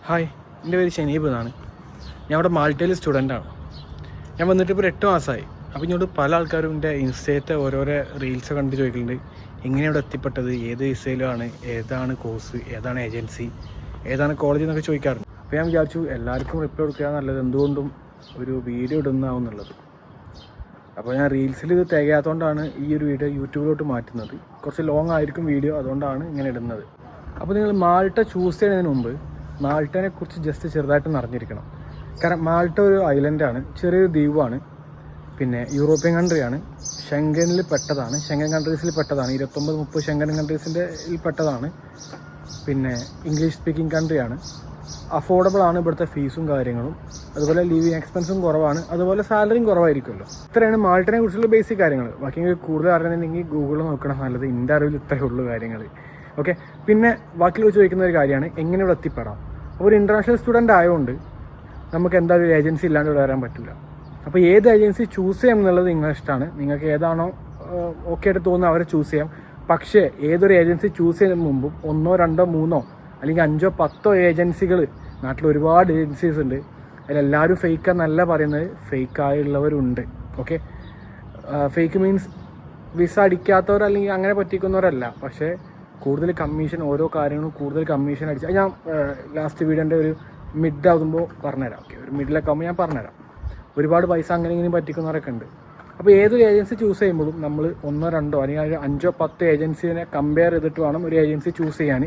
Hi, എൻ്റെ പേര് ഷനീബ് എന്നാണ്. ഞാൻ ഇവിടെ മാൾട്ടയിൽ സ്റ്റുഡൻ്റാണ്. ഞാൻ വന്നിട്ട് ഇപ്പോൾ 8 മാസമായി. അപ്പോൾ ഇങ്ങോട്ട് പല ആൾക്കാരും എൻ്റെ ഇൻസ്റ്റത്തെ ഓരോരോ റീൽസ് കണ്ട് ചോദിക്കുന്നുണ്ട്, എങ്ങനെയാണ് ഇവിടെ എത്തിപ്പെട്ടത്, ഏത് വിസയിലാണ്, ഏതാണ് കോഴ്സ്, ഏതാണ് ഏജൻസി, ഏതാണ് കോളേജ് എന്നൊക്കെ ചോദിക്കാറുണ്ട്. അപ്പോൾ ഞാൻ വിചാരിച്ചു എല്ലാവർക്കും റിപ്ലൈ കൊടുക്കുക നല്ലത്, എന്തുകൊണ്ടും ഒരു വീഡിയോ ഇടുന്നതാവുന്നുള്ളത്. അപ്പോൾ ഞാൻ റീൽസിൽ ഇത് തികയാത്തതുകൊണ്ടാണ് ഈ ഒരു വീഡിയോ യൂട്യൂബിലോട്ട് മാറ്റുന്നത്. കുറച്ച് ലോങ് ആയിരിക്കും വീഡിയോ, അതുകൊണ്ടാണ് ഇങ്ങനെ ഇടുന്നത്. അപ്പോൾ നിങ്ങൾ മാൾട്ട ചൂസ് ചെയ്യുന്നതിന് മുമ്പ് മാൾട്ടനെ കുറിച്ച് ജസ്റ്റ് ചെറുതായിട്ടൊന്ന് അറിഞ്ഞിരിക്കണം. കാരണം മാൾട്ട ഒരു ഐലൻഡാണ്, ചെറിയൊരു ദ്വീപാണ്, പിന്നെ യൂറോപ്യൻ കൺട്രിയാണ്, ഷെങ്കനിൽ പെട്ടതാണ്, ഷെങ്കൻ കൺട്രീസിൽ പെട്ടതാണ്, 29-30 ഷെങ്കൻ കൺട്രീസിൻ്റെ പെട്ടതാണ്. പിന്നെ ഇംഗ്ലീഷ് സ്പീക്കിംഗ് കൺട്രിയാണ്. അഫോർഡബിൾ ആണ് ഇവിടുത്തെ ഫീസും കാര്യങ്ങളും, അതുപോലെ ലിവിങ് എക്സ്പെൻസും കുറവാണ്, അതുപോലെ സാലറിയും കുറവായിരിക്കുമല്ലോ. ഇത്രയാണ് മാൾട്ടനെ കുറിച്ചുള്ള ബേസിക് കാര്യങ്ങൾ. ബാക്കി കൂടുതൽ അറിയണമെന്നുണ്ടെങ്കിൽ ഗൂഗിളിൽ നോക്കണം നല്ലത്. എൻ്റെ അറിവിൽ ഇത്രയേ ഉള്ളൂ കാര്യങ്ങൾ. ഓക്കെ, പിന്നെ ബാക്കിയുള്ള ചോദിക്കുന്ന ഒരു കാര്യമാണ് എങ്ങനെ ഇവിടെ എത്തിപ്പെടാം. അപ്പോൾ ഒരു ഇൻ്റർനാഷണൽ സ്റ്റുഡൻ്റ് ആയതുകൊണ്ട് നമുക്ക് എന്തായാലും ഒരു ഏജൻസി ഇല്ലാണ്ട് ഇവിടെ വരാൻ പറ്റില്ല. അപ്പോൾ ഏത് ഏജൻസി ചൂസ് ചെയ്യാം എന്നുള്ളത് നിങ്ങളുടെ ഇഷ്ടമാണ്. നിങ്ങൾക്ക് ഏതാണോ ഓക്കെ ആയിട്ട് തോന്നുന്നത് അവരെ ചൂസ് ചെയ്യാം. പക്ഷേ ഏതൊരു ഏജൻസി ചൂസ് ചെയ്യുന്നതിന് മുമ്പും 1, 2, 3 അല്ലെങ്കിൽ 5, 10 ഏജൻസികൾ, നാട്ടിൽ ഒരുപാട് ഏജൻസീസ് ഉണ്ട്. അതിലെല്ലാവരും ഫേക്കാന്നല്ല പറയുന്നത്, ഫേക്കായുള്ളവരുണ്ട്. ഓക്കെ, ഫേക്ക് മീൻസ് വിസ അടിക്കാത്തവർ അല്ലെങ്കിൽ അങ്ങനെ പറ്റിക്കുന്നവരല്ല, പക്ഷേ കൂടുതൽ കമ്മീഷൻ, ഓരോ കാര്യങ്ങളും കൂടുതൽ കമ്മീഷൻ അടിച്ച് ഞാൻ ലാസ്റ്റ് വീഡിയോൻ്റെ ഒരു മിഡ് ആകുമ്പോൾ പറഞ്ഞുതരാം. ഓക്കെ, ഒരു മിഡിലൊക്കെ ആകുമ്പോൾ ഞാൻ പറഞ്ഞുതരാം. ഒരുപാട് പൈസ അങ്ങനെ ഇങ്ങനെ പറ്റിക്കുന്നവരൊക്കെ ഉണ്ട്. അപ്പോൾ ഏതൊരു ഏജൻസി ചൂസ് ചെയ്യുമ്പോഴും നമ്മൾ 1, 2 അല്ലെങ്കിൽ 5, 10 ഏജൻസിനെ കമ്പയർ ചെയ്തിട്ട് വേണം ഒരു ഏജൻസി ചൂസ് ചെയ്യാൻ.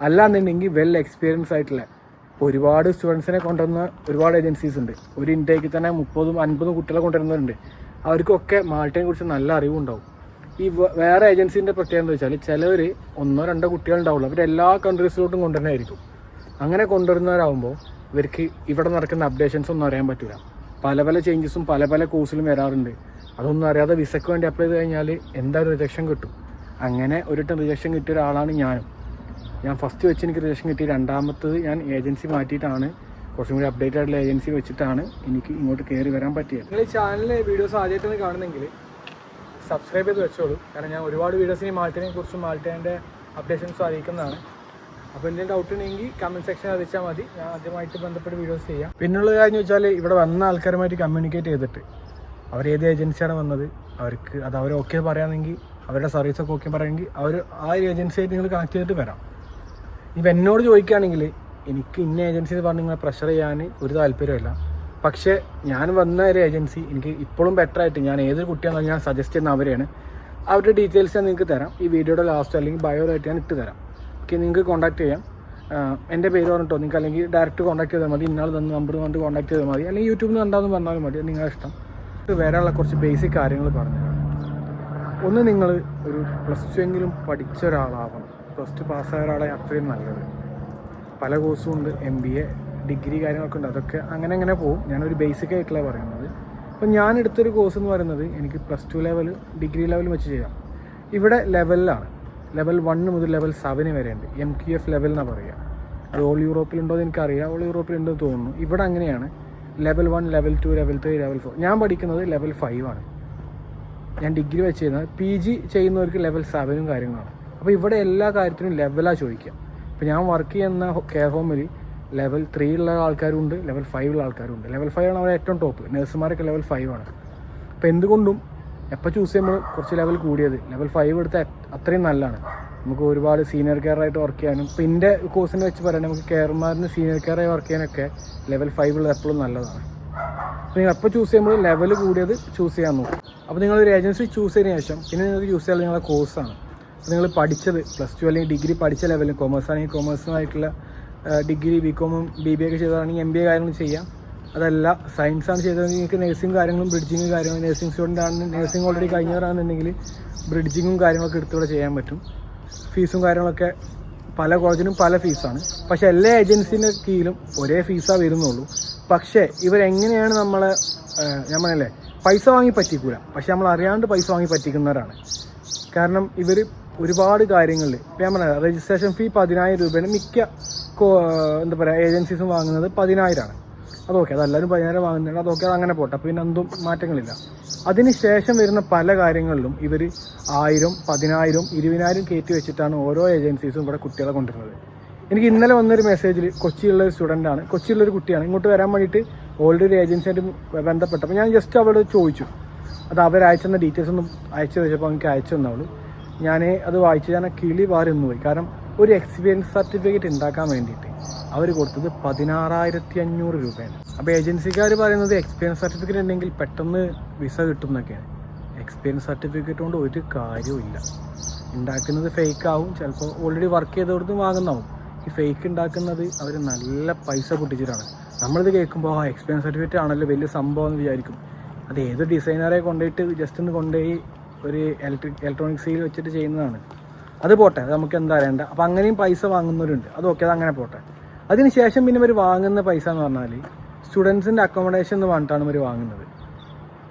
അല്ലാന്നുണ്ടെങ്കിൽ വെൽ എക്സ്പീരിയൻസ് ആയിട്ടുള്ള ഒരുപാട് സ്റ്റുഡൻസിനെ കൊണ്ടുവന്ന ഒരുപാട് ഏജൻസീസ് ഉണ്ട്. ഒരു ഇൻടേക്കിൽ തന്നെ 30-50 കുട്ടികളെ കൊണ്ടുവരുന്നവരുണ്ട്. അവർക്കൊക്കെ മാൾട്ടയെ കുറിച്ച് നല്ല അറിവുണ്ടാവും. ഈ വേറെ ഏജൻസീൻ്റെ പ്രത്യേകത എന്ന് വെച്ചാൽ ചിലവർ 1, 2 കുട്ടികളുണ്ടാവുള്ളൂ, അവർ എല്ലാ കൺട്രീസിലോട്ടും കൊണ്ടുവരുന്നതായിരിക്കും. അങ്ങനെ കൊണ്ടുവരുന്നവരാകുമ്പോൾ ഇവർക്ക് ഇവിടെ നടക്കുന്ന അപ്ഡേഷൻസ് ഒന്നും അറിയാൻ പറ്റില്ല. പല ചേഞ്ചസും പല കോഴ്സിലും വരാറുണ്ട്. അതൊന്നും അറിയാതെ വിസയ്ക്ക് വേണ്ടി അപ്ലൈ ചെയ്ത് കഴിഞ്ഞാൽ എന്തായാലും റിജക്ഷൻ കിട്ടും. അങ്ങനെ ഒരിട്ടം റിജക്ഷൻ കിട്ടിയ ഒരാളാണ് ഞാനും. ഞാൻ ഫസ്റ്റ് വെച്ച് എനിക്ക് റിജക്ഷൻ കിട്ടി. രണ്ടാമത്തത് ഞാൻ ഏജൻസി മാറ്റിയിട്ടാണ്, കുറച്ചും കൂടി അപ്ഡേറ്റ് ആയിട്ടുള്ള ഏജൻസി വെച്ചിട്ടാണ് എനിക്ക് ഇങ്ങോട്ട് കയറി വരാൻ പറ്റിയത്. നിങ്ങൾ ഈ ചാനലിലെ വീഡിയോസ് ആദ്യമായിട്ടാണ് കാണുന്നെങ്കിൽ സബ്സ്ക്രൈബ് ചെയ്ത് വെച്ചോളൂ. കാരണം ഞാൻ ഒരുപാട് വീഡിയോസിന് മാൾട്ടനെ കുറിച്ചും മാൾട്ടേൻ്റെ അപ്ഡേഷൻസും അറിയിക്കുന്നതാണ്. അപ്പോൾ എന്തെങ്കിലും ഡൗട്ട് ഉണ്ടെങ്കിൽ കമൻറ്റ് സെക്ഷൻ അറിയിച്ചാൽ മതി, ഞാൻ ആദ്യമായിട്ട് ബന്ധപ്പെട്ട് വീഡിയോസ് ചെയ്യാം. പിന്നുള്ള കാര്യം വെച്ചാൽ ഇവിടെ വന്ന ആൾക്കാരുമായിട്ട് കമ്മ്യൂണിക്കേറ്റ് ചെയ്തിട്ട് അവർ ഏത് ഏജൻസിയാണ് വന്നത്, അവർക്ക് അത് അവർ ഓക്കെ പറയുകയാണെങ്കിൽ, അവരുടെ സർവീസൊക്കെ ഓക്കെ പറയുമെങ്കിൽ അവർ ആ ഒരു ഏജൻസിയായിട്ട് നിങ്ങൾ കണക്ട് ചെയ്തിട്ട് വരാം. ഇപ്പം എന്നോട് ചോദിക്കുകയാണെങ്കിൽ എനിക്ക് ഇന്ന ഏജൻസി പറഞ്ഞ് നിങ്ങളെ പ്രഷർ ചെയ്യാൻ ഒരു താല്പര്യമില്ല. പക്ഷേ ഞാൻ വന്ന ഒരു ഏജൻസി എനിക്ക് ഇപ്പോഴും ബെറ്ററായിട്ട്, ഞാൻ ഏതൊരു കുട്ടിയാണെന്ന് ഞാൻ സജസ്റ്റ് ചെയ്യുന്ന അവരെയാണ്. അവരുടെ ഡീറ്റെയിൽസ് ഞാൻ നിങ്ങൾക്ക് തരാം. ഈ വീഡിയോയുടെ ലാസ്റ്റ് അല്ലെങ്കിൽ ബയോയിലായിട്ട് ഞാൻ ഇട്ട് തരാം. ഓക്കെ, നിങ്ങൾക്ക് കോൺടാക്ട് ചെയ്യാം. എൻ്റെ പേര് പറഞ്ഞിട്ടോ നിങ്ങൾക്ക്, അല്ലെങ്കിൽ ഡയറക്റ്റ് കോൺടാക്ട് ചെയ്താൽ മതി. ഇന്നാൾ തന്ന നമ്പർ കൊണ്ട് കോൺടാക്ട് ചെയ്താൽ മതി, അല്ലെങ്കിൽ യൂട്യൂബിൽ നിന്ന് കണ്ടാന്ന് പറഞ്ഞാലും മതി, നിങ്ങളുടെ ഇഷ്ടം. വരാനുള്ള കുറച്ച് ബേസിക് കാര്യങ്ങൾ പറഞ്ഞുതരാം. ഒന്ന്, നിങ്ങൾ ഒരു +2 എങ്കിലും പഠിച്ച ഒരാളാവണം. +2 പാസ്സായ ഒരാളെ അത്രയും നല്ലത്. പല കോഴ്സും ഉണ്ട്, MBA, ഡിഗ്രി കാര്യങ്ങളൊക്കെ ഉണ്ട്. അതൊക്കെ അങ്ങനെ പോകും. ഞാനൊരു ബേസിക് ആയിട്ടുള്ള പറയുന്നത്. അപ്പം ഞാൻ എടുത്തൊരു കോഴ്സ് എന്ന് പറയുന്നത് എനിക്ക് +2 ലെവൽ, ഡിഗ്രി ലെവൽ വെച്ച് ചെയ്യാം. ഇവിടെ ലെവലിലാണ്, ലെവൽ 1 മുതൽ ലെവൽ 7 വരെ ഉണ്ട്. MQF ലെവൽ എന്നാണ് പറയുക. അത് ഓൾ യൂറോപ്പിലുണ്ടോ എന്ന് എനിക്കറിയാം, ഓൾ യൂറോപ്പിലുണ്ടെന്ന് തോന്നുന്നു. ഇവിടെ അങ്ങനെയാണ്. Level 1, level 2, level 3, level 4. ഞാൻ പഠിക്കുന്നത് ലെവൽ 5 ആണ്. ഞാൻ ഡിഗ്രി വെച്ച് ചെയ്യുന്നത്. PG ചെയ്യുന്നവർക്ക് ലെവൽ 7 കാര്യങ്ങളാണ്. അപ്പോൾ ഇവിടെ എല്ലാ കാര്യത്തിനും ലെവലാണ് ചോദിക്കുക. ഇപ്പോൾ ഞാൻ വർക്ക് ചെയ്യുന്ന കെയർ ഹോമിൽ ലെവൽ 3 ഉള്ള ആൾക്കാരുണ്ട്, ലെവൽ 5 ഉള്ള ആൾക്കാരുണ്ട്. ലെവൽ 5 ആണ് അവിടെ ഏറ്റവും ടോപ്പ്. നഴ്സുമാരൊക്കെ ലെവൽ 5 ആണ്. അപ്പോൾ എന്തുകൊണ്ടും എപ്പോൾ ചൂസ് ചെയ്യുമ്പോൾ കുറച്ച് ലെവൽ കൂടിയത് ലെവൽ 5 എടുത്താൽ അത്രയും നല്ലതാണ്. നമുക്ക് ഒരുപാട് സീനിയർ കെയറായിട്ട് വർക്ക് ചെയ്യാനും, ഇപ്പോൾ എൻ്റെ കോഴ്സിനെ വെച്ച് പറയുകയാണെങ്കിൽ നമുക്ക് കെയർമാരിന് സീനിയർ കെയറായി വർക്ക് ചെയ്യാനൊക്കെ ലെവൽ 5 ഉള്ളത് എപ്പോഴും നല്ലതാണ്. അപ്പോൾ നിങ്ങൾ എപ്പോൾ ചൂസ് ചെയ്യുമ്പോൾ ലെവൽ കൂടിയത് ചൂസ് ചെയ്യാൻ നോക്കും. അപ്പോൾ നിങ്ങളൊരു ഏജൻസി ചൂസ് ചെയ്തതിന് ശേഷം പിന്നെ നിങ്ങൾക്ക് ചൂസ് ചെയ്യാൻ നിങ്ങളുടെ കോഴ്സാണ്. അപ്പോൾ നിങ്ങൾ പഠിച്ചത് +2 അല്ലെങ്കിൽ ഡിഗ്രി പഠിച്ച ലെവലിൽ, കൊമേഴ്സ് ആണെങ്കിൽ കൊമേഴ്സുമായിട്ടുള്ള ഡിഗ്രി, BCom, BBA ഒക്കെ ചെയ്തതാണെങ്കിൽ MBA കാര്യങ്ങൾ ചെയ്യാം. അതല്ല സയൻസാണ് ചെയ്തതെങ്കിൽ നിങ്ങൾക്ക് നഴ്സിംഗ് കാര്യങ്ങളും ബ്രിഡ്ജിങ്ങും കാര്യങ്ങളും, നഴ്സിംഗ് സ്റ്റുഡൻ്റ് ആണ്, നഴ്സിംഗ് ഓൾറെഡി കഴിഞ്ഞവരാണെന്നുണ്ടെങ്കിൽ ബ്രിഡ്ജിങ്ങും കാര്യങ്ങളൊക്കെ എടുത്തുകൂടെ ചെയ്യാൻ പറ്റും. ഫീസും കാര്യങ്ങളൊക്കെ പല കോളേജിനും പല ഫീസാണ്. പക്ഷേ എല്ലാ ഏജൻസിൻ്റെ കീഴിലും ഒരേ ഫീസാണ് വരുന്നുള്ളൂ. പക്ഷേ ഇവരെങ്ങനെയാണ് നമ്മളെ, ഞാൻ പറഞ്ഞല്ലേ, പൈസ വാങ്ങി പറ്റിക്കൂല, പക്ഷെ നമ്മൾ അറിയാണ്ട് പൈസ വാങ്ങി പറ്റിക്കുന്നവരാണ്. കാരണം ഇവർ ഒരുപാട് കാര്യങ്ങളിൽ, ഇപ്പം ഞാൻ പറഞ്ഞ രജിസ്ട്രേഷൻ ഫീ 10,000 രൂപയാണ് മിക്ക എന്താ പറയുക ഏജൻസീസും വാങ്ങുന്നത്. 10,000 ആണ്. അതൊക്കെ അതെല്ലാവരും 10,000 വാങ്ങുന്നുണ്ട്. അതൊക്കെ അങ്ങനെ പോട്ടെ, അപ്പോൾ പിന്നെ എന്തും മാറ്റങ്ങളില്ല. അതിന് ശേഷം വരുന്ന പല കാര്യങ്ങളിലും ഇവർ 1,000, 10,000, 20,000 കയറ്റി വെച്ചിട്ടാണ് ഓരോ ഏജൻസീസും ഇവിടെ കുട്ടികളെ കൊണ്ടുവരുന്നത്. എനിക്ക് ഇന്നലെ വന്നൊരു മെസ്സേജിൽ കൊച്ചിയുള്ള ഒരു സ്റ്റുഡൻ്റാണ്, കൊച്ചിയുള്ളൊരു കുട്ടിയാണ്, ഇങ്ങോട്ട് വരാൻ വേണ്ടിയിട്ട് ഓൾറെഡി ഒരു ഏജൻസിയായിട്ട് ബന്ധപ്പെട്ടപ്പോൾ ഞാൻ ജസ്റ്റ് അവളോട് ചോദിച്ചു, അത് അവരയച്ചെന്ന ഡീറ്റെയിൽസ് ഒന്നും അയച്ചു ചോദിച്ചപ്പോൾ എനിക്ക് അയച്ചു തന്നവള്. ഞാൻ അത് വായിച്ച് ഞാൻ കിളി വാറി ഒന്ന് പോയി. കാരണം ഒരു എക്സ്പീരിയൻസ് സർട്ടിഫിക്കറ്റ് ഉണ്ടാക്കാൻ വേണ്ടിയിട്ട് അവർ കൊടുത്തത് 16,500 രൂപയാണ്. അപ്പോൾ ഏജൻസിക്കാർ പറയുന്നത് എക്സ്പീരിയൻസ് സർട്ടിഫിക്കറ്റ് ഉണ്ടെങ്കിൽ പെട്ടെന്ന് വിസ കിട്ടും എന്നൊക്കെയാണ്. എക്സ്പീരിയൻസ് സർട്ടിഫിക്കറ്റ് കൊണ്ട് ഒരു കാര്യമില്ല. ഉണ്ടാക്കുന്നത് ഫേക്ക് ആവും, ചിലപ്പോൾ ഓൾറെഡി വർക്ക് ചെയ്തോടത്ത് വാങ്ങുന്നതാവും. ഈ ഫേക്ക് ഉണ്ടാക്കുന്നത് അവർ നല്ല പൈസ പൊട്ടിച്ചിട്ടാണ്. നമ്മളിത് കേൾക്കുമ്പോൾ എക്സ്പീരിയൻസ് സർട്ടിഫിക്കറ്റ് ആണല്ലോ വലിയ സംഭവം എന്ന് വിചാരിക്കും. അത് ഏത് ഡിസൈനറെ കൊണ്ടുപോയിട്ട് ജസ്റ്റ് ഒന്ന് കൊണ്ടുപോയി ഒരു ഇലക്ട്രോണിക്സിൽ വെച്ചിട്ട് ചെയ്യുന്നതാണ്. അത് പോട്ടെ, അത് നമുക്ക് എന്താ അറിയണ്ട. അപ്പോൾ അങ്ങനെയും പൈസ വാങ്ങുന്നവരുണ്ട്, അതൊക്കെ അത് അങ്ങനെ പോട്ടെ. അതിന് ശേഷം പിന്നെ ഇവർ വാങ്ങുന്ന പൈസ എന്ന് പറഞ്ഞാൽ സ്റ്റുഡൻസിൻ്റെ അക്കോമഡേഷൻ എന്ന് പറഞ്ഞിട്ടാണ് ഇവർ വാങ്ങുന്നത്.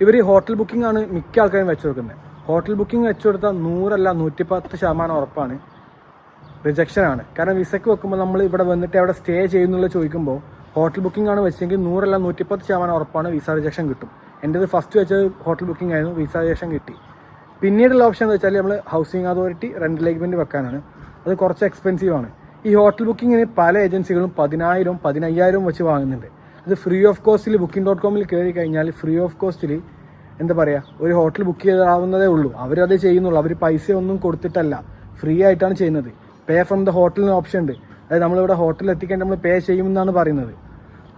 ഇവർ ഹോട്ടൽ ബുക്കിംഗ് ആണ് മിക്ക ആൾക്കാരും വെച്ച് കൊടുക്കുന്നത്. ഹോട്ടൽ ബുക്കിംഗ് വെച്ച് കൊടുത്താൽ 100 അല്ല 110% ഉറപ്പാണ് റിജക്ഷനാണ്. കാരണം വിസയ്ക്ക് വെക്കുമ്പോൾ നമ്മൾ ഇവിടെ വന്നിട്ട് അവിടെ സ്റ്റേ ചെയ്യുന്നുള്ള ചോദിക്കുമ്പോൾ ഹോട്ടൽ ബുക്കിംഗ് ആണ് വെച്ചെങ്കിൽ 100 അല്ല 110% ഉറപ്പാണ് വിസ റിജക്ഷൻ കിട്ടും. എൻ്റെത് ഫസ്റ്റ് വെച്ചത് ഹോട്ടൽ ബുക്കിംഗ് ആയിരുന്നു, വിസ റിജക്ഷൻ കിട്ടി. പിന്നീടുള്ള ഓപ്ഷൻ എന്ന് വെച്ചാൽ നമ്മൾ ഹൗസിംഗ് അതോറിറ്റി റെൻ്റൽ എഗ്രിമെൻറ്റ് വെക്കാനാണ്. അത് കുറച്ച് എക്സ്പെൻസീവ് ആണ്. ഈ ഹോട്ടൽ ബുക്കിങ്ങിന് പല ഏജൻസികളും 10,000 15,000 വെച്ച് വാങ്ങുന്നുണ്ട്. അത് ഫ്രീ ഓഫ് കോസ്റ്റിൽ booking.com കയറി കഴിഞ്ഞാൽ ഫ്രീ ഓഫ് കോസ്റ്റിൽ എന്താ പറയുക, ഒരു ഹോട്ടൽ ബുക്ക് ചെയ്താവുന്നതേ ഉള്ളൂ. അവരത് ചെയ്യുന്നുള്ളൂ. അവർ പൈസ ഒന്നും കൊടുത്തിട്ടല്ല, ഫ്രീ ആയിട്ടാണ് ചെയ്യുന്നത്. പേ ഫ്രം ദ ഹോട്ടലിന് ഓപ്ഷൻ ഉണ്ട്. അതായത് നമ്മളിവിടെ ഹോട്ടലിൽ എത്തിക്കാൻ നമ്മൾ പേ ചെയ്യുമെന്നാണ് പറയുന്നത്.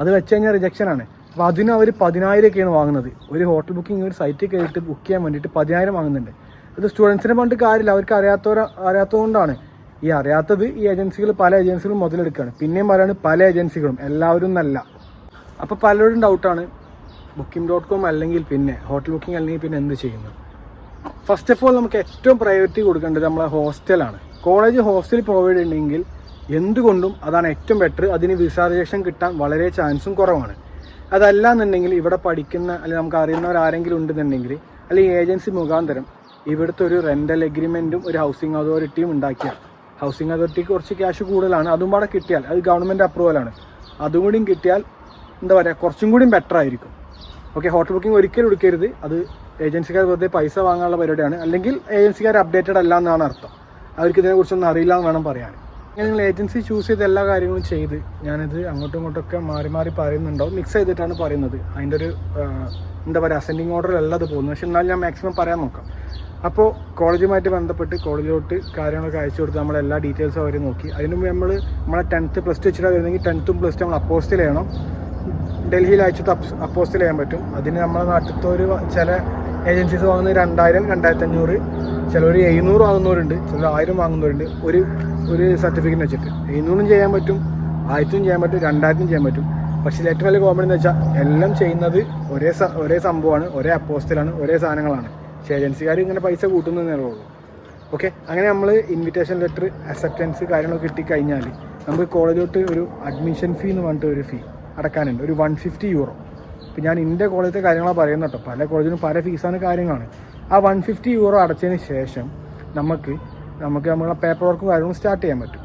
അത് വെച്ച് കഴിഞ്ഞാൽ റിജക്ഷനാണ്. അപ്പോൾ അതിന് അവർ 10,000 വാങ്ങുന്നത്. ഒരു ഹോട്ടൽ ബുക്കിംഗ് ഒരു സൈറ്റിൽ കയറിയിട്ട് ബുക്ക് ചെയ്യാൻ വേണ്ടിയിട്ട് 10,000 വാങ്ങുന്നുണ്ട്. ഇത് സ്റ്റുഡൻസിനെ പറഞ്ഞിട്ട് കാര്യമില്ല, അവർക്ക് അറിയാത്തതുകൊണ്ടാണ്. ഈ അറിയാത്തത് ഈ ഏജൻസികൾ, പല ഏജൻസികളും മുതലെടുക്കുകയാണ്. പിന്നെയും പറയാണ് പല ഏജൻസികളും, എല്ലാവരും എന്നല്ല. അപ്പോൾ പലരും ഡൗട്ടാണ് booking.com അല്ലെങ്കിൽ പിന്നെ ഹോട്ടൽ ബുക്കിംഗ് അല്ലെങ്കിൽ പിന്നെ എന്ത് ചെയ്യുന്നത്. ഫസ്റ്റ് ഓഫ് ഓൾ നമുക്ക് ഏറ്റവും പ്രയോറിറ്റി കൊടുക്കേണ്ടത് നമ്മളെ ഹോസ്റ്റലാണ്. കോളേജ് ഹോസ്റ്റൽ പ്രൊവൈഡ് ഉണ്ടെങ്കിൽ എന്തുകൊണ്ടും അതാണ് ഏറ്റവും ബെറ്റർ. അതിന് വിസ റിജക്ഷൻ കിട്ടാൻ വളരെ ചാൻസും കുറവാണ്. അതല്ല എന്നുണ്ടെങ്കിൽ ഇവിടെ പഠിക്കുന്ന അല്ലെങ്കിൽ നമുക്ക് അറിയുന്നവരാരെങ്കിലും ഉണ്ടെന്നുണ്ടെങ്കിൽ അല്ലെങ്കിൽ ഏജൻസി മുഖാന്തരം ഇവിടുത്തെ ഒരു റെൻ്റൽ എഗ്രിമെൻറ്റും ഒരു ഹൗസിംഗ് അതോറിറ്റിയും ഉണ്ടാക്കിയാൽ, ഹൗസിംഗ് അതോറിറ്റിക്ക് കുറച്ച് ക്യാഷ് കൂടുതലാണ്, അതും കൂടെ കിട്ടിയാൽ, അത് ഗവൺമെൻറ് അപ്രൂവലാണ്, അതും കൂടിയും കിട്ടിയാൽ എന്താ പറയുക കുറച്ചും കൂടിയും ബെറ്റർ ആയിരിക്കും. ഓക്കെ, ഹോട്ടൽ ബുക്കിംഗ് ഒരിക്കലും എടുക്കരുത്. അത് ഏജൻസിക്കാർ വെറുതെ പൈസ വാങ്ങാനുള്ള പരിപാടിയാണ്. അല്ലെങ്കിൽ ഏജൻസിക്കാർ അപ്ഡേറ്റഡ് അല്ല എന്നാണ് അർത്ഥം. അവർക്ക് ഇതിനെക്കുറിച്ചൊന്നും അറിയില്ല എന്ന് വേണം പറയാൻ. അങ്ങനെ നിങ്ങൾ ഏജൻസി ചൂസ് ചെയ്ത് എല്ലാ കാര്യങ്ങളും ചെയ്ത്, ഞാനിത് അങ്ങോട്ടും ഇങ്ങോട്ടൊക്കെ മാറി മാറി പറയുന്നുണ്ടാവും, മിക്സ് ചെയ്തിട്ടാണ് പറയുന്നത്. അതിൻ്റെ ഒരു എന്താ പറയുക അസെൻഡിങ് ഓർഡറിലല്ല അത് പോകുന്നത്. പക്ഷെ എന്നാൽ ഞാൻ മാക്സിമം പറയാൻ നോക്കാം. അപ്പോൾ കോളേജുമായിട്ട് ബന്ധപ്പെട്ട് കോളേജിലോട്ട് കാര്യങ്ങളൊക്കെ അയച്ചു കൊടുത്ത് നമ്മളെല്ലാ ഡീറ്റെയിൽസും അവർ നോക്കി. അതിന് മുമ്പ് നമ്മളെ 10th +2 വെച്ചിട്ടാണ് വരുന്നെങ്കിൽ 10th +2 നമ്മൾ അപ്പോസ്റ്റിൽ ചെയ്യണം. ഡൽഹിയിൽ അയച്ചിട്ട് അപ്പോസ്റ്റിൽ ചെയ്യാൻ പറ്റും. അതിന് നമ്മുടെ നാട്ടിലത്തെ ഒരു ചില ഏജൻസീസ് വാങ്ങുന്നത് 2,000 2,500, ചിലർ 700 വാങ്ങുന്നവരുണ്ട്, ചിലർ 1000 വാങ്ങുന്നവരുണ്ട്. ഒരു സർട്ടിഫിക്കറ്റ് വെച്ചിട്ട് 700 ചെയ്യാൻ പറ്റും, 1000 ചെയ്യാൻ പറ്റും, 2000 ചെയ്യാൻ പറ്റും. പക്ഷേ ഏറ്റവും വലിയ കോമഡി എന്ന് വെച്ചാൽ എല്ലാം ചെയ്യുന്നത് ഒരേ സംഭവമാണ്, ഒരേ അപ്പോസ്റ്റിലാണ്, ഒരേ സാധനങ്ങളാണ്. പക്ഷേ ഏജൻസിക്കാർ ഇങ്ങനെ പൈസ കൂട്ടുന്നതേ ഉള്ളൂ. ഓക്കെ, അങ്ങനെ നമ്മൾ ഇൻവിറ്റേഷൻ ലെറ്റർ, അക്സെപ്റ്റൻസ് കാര്യങ്ങളൊക്കെ കിട്ടിക്കഴിഞ്ഞാൽ നമുക്ക് കോളേജിലോട്ട് ഒരു അഡ്മിഷൻ ഫീ എന്ന് പറഞ്ഞിട്ട് ഒരു ഫീ അടക്കാനുണ്ട്, ഒരു 150 യൂറോ. ഇപ്പം ഞാൻ എൻ്റെ കോളേജിലെ കാര്യങ്ങളാണ് പറയുന്നത് കേട്ടോ, പല കോളേജിനും പല ഫീസാണ് കാര്യങ്ങളാണ്. ആ 150 യൂറോ അടച്ചതിന് ശേഷം നമുക്ക് നമ്മളെ പേപ്പർ വർക്കും കാര്യങ്ങളും സ്റ്റാർട്ട് ചെയ്യാൻ പറ്റും.